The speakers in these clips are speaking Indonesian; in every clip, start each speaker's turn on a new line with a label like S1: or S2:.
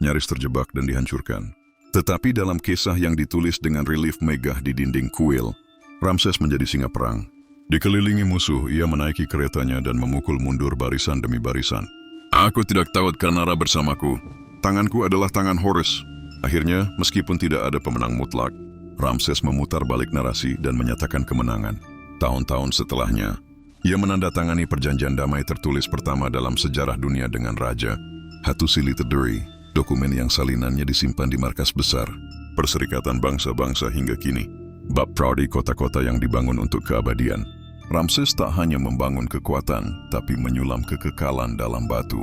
S1: nyaris terjebak dan dihancurkan. Tetapi dalam kisah yang ditulis dengan relief megah di dinding kuil, Ramses menjadi singa perang. Dikelilingi musuh, ia menaiki keretanya dan memukul mundur barisan demi barisan. Aku tidak takut karena Ra bersamaku. Tanganku adalah tangan Horus. Akhirnya, meskipun tidak ada pemenang mutlak, Ramses memutar balik narasi dan menyatakan kemenangan. Tahun-tahun setelahnya, ia menandatangani perjanjian damai tertulis pertama dalam sejarah dunia dengan Raja Hattusili III, dokumen yang salinannya disimpan di markas besar Perserikatan Bangsa-Bangsa hingga kini. Bab Praudi, kota-kota yang dibangun untuk keabadian. Ramses tak hanya membangun kekuatan, tapi menyulam kekekalan dalam batu.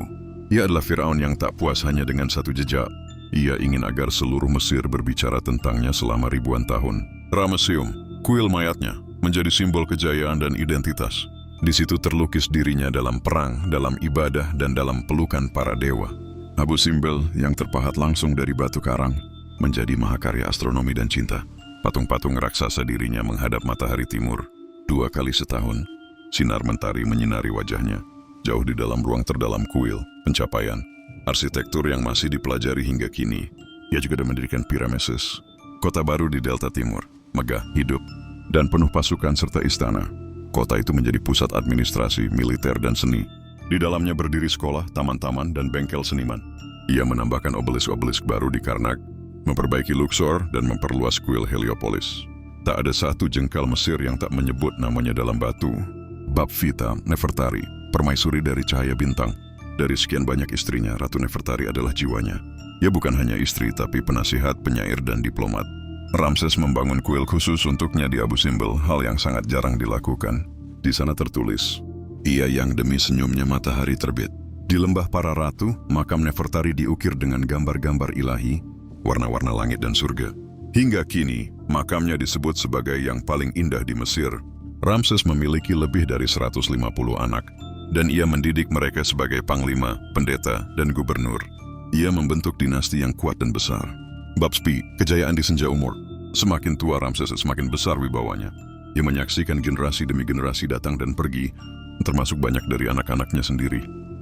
S1: Ia adalah Firaun yang tak puas hanya dengan satu jejak. Ia ingin agar seluruh Mesir berbicara tentangnya selama ribuan tahun. Ramesseum, kuil mayatnya, menjadi simbol kejayaan dan identitas. Di situ terlukis dirinya dalam perang, dalam ibadah, dan dalam pelukan para dewa. Abu Simbel yang terpahat langsung dari batu karang menjadi mahakarya astronomi dan cinta. Patung-patung raksasa dirinya menghadap matahari timur. 2 kali setahun, sinar mentari menyinari wajahnya. Jauh di dalam ruang terdalam kuil, pencapaian, arsitektur yang masih dipelajari hingga kini. Ia juga mendirikan Pirameses, kota baru di Delta Timur, megah, hidup, dan penuh pasukan serta istana. Kota itu menjadi pusat administrasi, militer, dan seni. Di dalamnya berdiri sekolah, taman-taman, dan bengkel seniman. Ia menambahkan obelisk-obelisk baru di Karnak, memperbaiki Luxor, dan memperluas kuil Heliopolis. Tak ada satu jengkal Mesir yang tak menyebut namanya dalam batu. Bab Vita Nefertari, permaisuri dari cahaya bintang. Dari sekian banyak istrinya, Ratu Nefertari adalah jiwanya. Ia bukan hanya istri, tapi penasihat, penyair, dan diplomat. Ramses membangun kuil khusus untuknya di Abu Simbel, hal yang sangat jarang dilakukan. Di sana tertulis, ia yang demi senyumnya matahari terbit. Di lembah para ratu, makam Nefertari diukir dengan gambar-gambar ilahi, warna-warna langit dan surga. Hingga kini, makamnya disebut sebagai yang paling indah di Mesir. Ramses memiliki lebih dari 150 anak, dan ia mendidik mereka sebagai panglima, pendeta, dan gubernur. Ia membentuk dinasti yang kuat dan besar. Bab Spi, kejayaan di senja umur. Semakin tua Ramses, semakin besar wibawanya. Ia menyaksikan generasi demi generasi datang dan pergi, termasuk banyak dari anak-anaknya sendiri.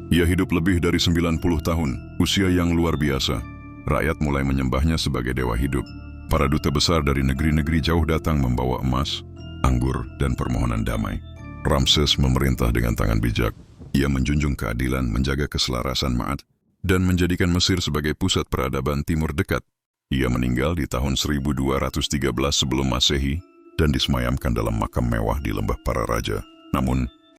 S1: Ia hidup lebih dari 90 tahun, usia yang luar biasa. Rakyat mulai menyembahnya sebagai dewa hidup. Para duta besar dari negeri-negeri jauh datang membawa emas, anggur, dan permohonan damai. Ramses memerintah dengan tangan bijak. Ia menjunjung keadilan, menjaga keselarasan Ma'at, dan menjadikan Mesir sebagai pusat peradaban Timur Dekat. Ia meninggal di tahun 1213 sebelum Masehi dan disemayamkan dalam makam mewah di lembah para raja. Namun,